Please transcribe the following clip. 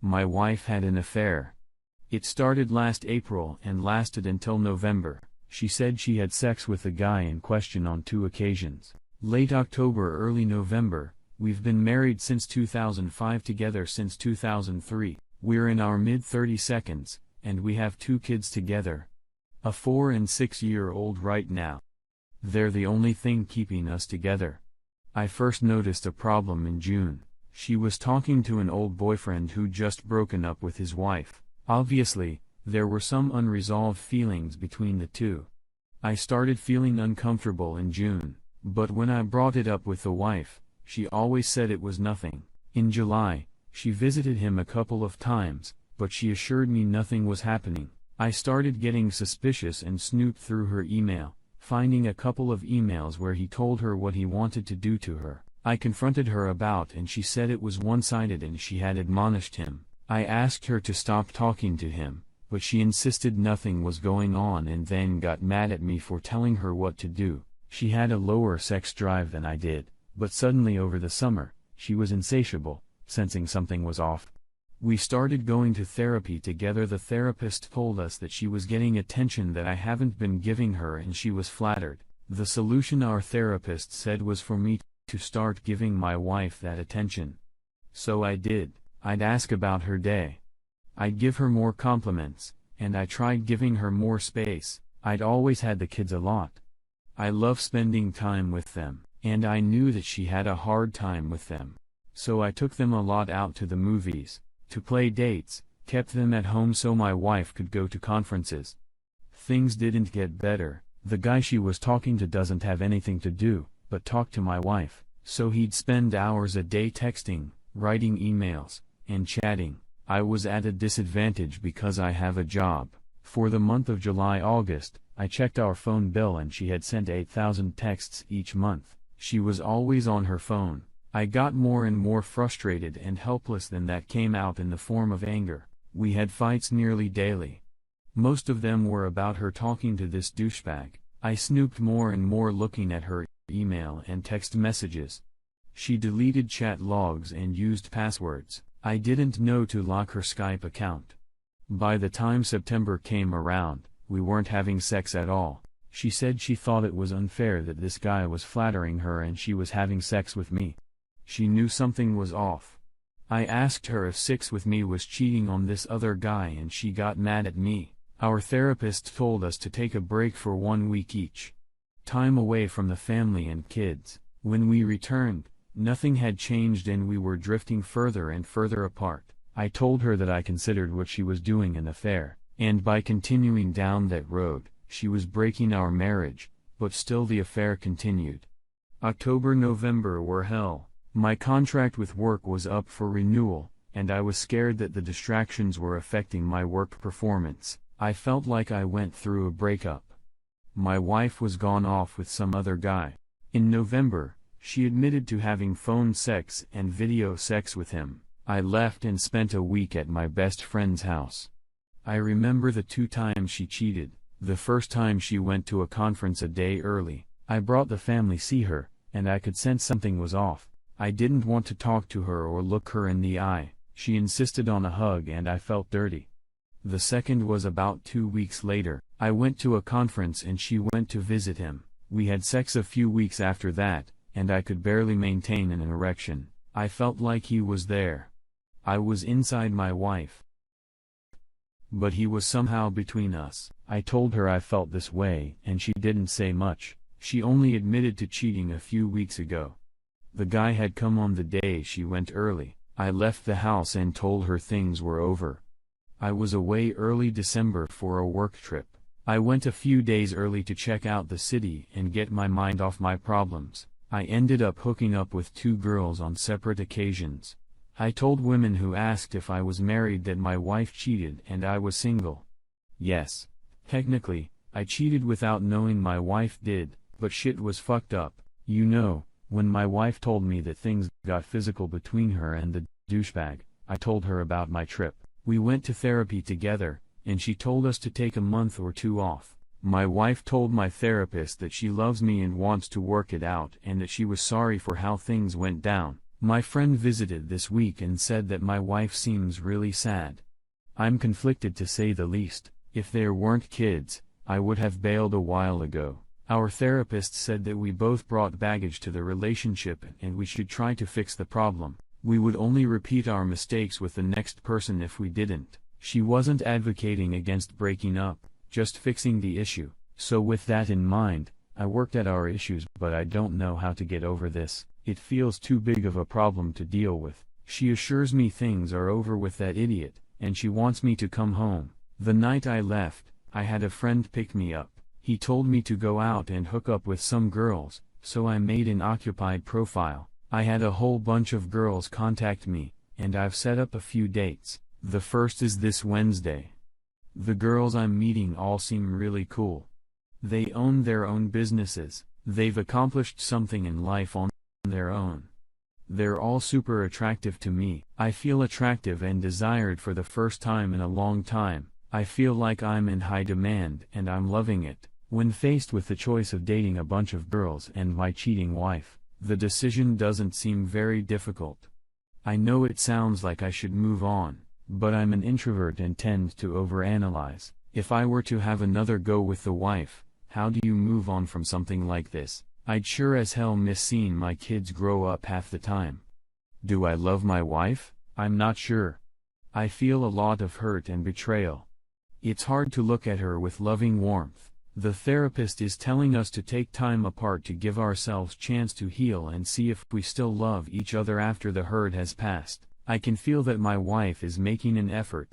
My wife had an affair. It started last April and lasted until November. She said she had sex with the guy in question on 2 occasions. Late October, early November. We've been married since 2005, together since 2003. We're in our mid-32s, and we have 2 kids together. A 4 and 6-year-old right now. They're the only thing keeping us together. I first noticed a problem in June. She was talking to an old boyfriend who'd just broken up with his wife. Obviously, there were some unresolved feelings between the two. I started feeling uncomfortable in June, but when I brought it up with the wife, she always said it was nothing. In July, she visited him a couple of times, but she assured me nothing was happening. I started getting suspicious and snooped through her email, finding a couple of emails where he told her what he wanted to do to her. I confronted her about and she said it was one-sided and she had admonished him. I asked her to stop talking to him, but she insisted nothing was going on and then got mad at me for telling her what to do. She had a lower sex drive than I did, but suddenly over the summer, she was insatiable, sensing something was off. We started going to therapy together. The therapist told us that she was getting attention that I haven't been giving her and she was flattered. The solution our therapist said was for me to start giving my wife that attention. So I did. I'd ask about her day. I'd give her more compliments, and I tried giving her more space. I'd always had the kids a lot. I love spending time with them, and I knew that she had a hard time with them. So I took them a lot out to the movies, to play dates, kept them at home so my wife could go to conferences. Things didn't get better. The guy she was talking to doesn't have anything to do but talk to my wife, so he'd spend hours a day texting, writing emails, and chatting. I was at a disadvantage because I have a job. For the month of July-August, I checked our phone bill and she had sent 8,000 texts each month. She was always on her phone. I got more and more frustrated and helpless. Then that came out in the form of anger. We had fights nearly daily. Most of them were about her talking to this douchebag. I snooped more and more, looking at her email and text messages. She deleted chat logs and used passwords. I didn't know to lock her Skype account. By the time September came around, we weren't having sex at all. She said she thought it was unfair that this guy was flattering her and she was having sex with me. She knew something was off. I asked her if sex with me was cheating on this other guy and she got mad at me. Our therapist told us to take a break for 1 week each. Time away from the family and kids. When we returned, nothing had changed and we were drifting further and further apart. I told her that I considered what she was doing an affair, and by continuing down that road, she was breaking our marriage, but still the affair continued. October-November were hell. My contract with work was up for renewal, and I was scared that the distractions were affecting my work performance. I felt like I went through a breakup. My wife was gone off with some other guy. In November, she admitted to having phone sex and video sex with him. I left and spent a week at my best friend's house. I remember the 2 times she cheated. The first time she went to a conference a day early. I brought the family see her, and I could sense something was off. I didn't want to talk to her or look her in the eye. She insisted on a hug and I felt dirty. The second was about 2 weeks later. I went to a conference and she went to visit him. We had sex a few weeks after that, and I could barely maintain an erection. I felt like he was there. I was inside my wife, but he was somehow between us. I told her I felt this way and she didn't say much. She only admitted to cheating a few weeks ago. The guy had come on the day she went early. I left the house and told her things were over. I was away early December for a work trip. I went a few days early to check out the city and get my mind off my problems. I ended up hooking up with 2 girls on separate occasions. I told women who asked if I was married that my wife cheated and I was single. Yes, technically, I cheated without knowing my wife did, but shit was fucked up. You know, when my wife told me that things got physical between her and the douchebag, I told her about my trip. We went to therapy together, and she told us to take a month or 2 off. My wife told my therapist that she loves me and wants to work it out and that she was sorry for how things went down. My friend visited this week and said that my wife seems really sad. I'm conflicted to say the least. If there weren't kids, I would have bailed a while ago. Our therapist said that we both brought baggage to the relationship and we should try to fix the problem. We would only repeat our mistakes with the next person if we didn't. She wasn't advocating against breaking up, just fixing the issue. So with that in mind, I worked at our issues, but I don't know how to get over this. It feels too big of a problem to deal with. She assures me things are over with that idiot, and she wants me to come home. The night I left, I had a friend pick me up. He told me to go out and hook up with some girls, so I made an occupied profile. I had a whole bunch of girls contact me, and I've set up a few dates. The first is this Wednesday. The girls I'm meeting all seem really cool. They own their own businesses. They've accomplished something in life on their own. They're all super attractive to me. I feel attractive and desired for the first time in a long time. I feel like I'm in high demand and I'm loving it. When faced with the choice of dating a bunch of girls and my cheating wife, the decision doesn't seem very difficult. I know it sounds like I should move on, but I'm an introvert and tend to overanalyze. If I were to have another go with the wife, how do you move on from something like this? I'd sure as hell miss seeing my kids grow up half the time. Do I love my wife? I'm not sure. I feel a lot of hurt and betrayal. It's hard to look at her with loving warmth. The therapist is telling us to take time apart to give ourselves chance to heal and see if we still love each other after the hurt has passed. I can feel that my wife is making an effort,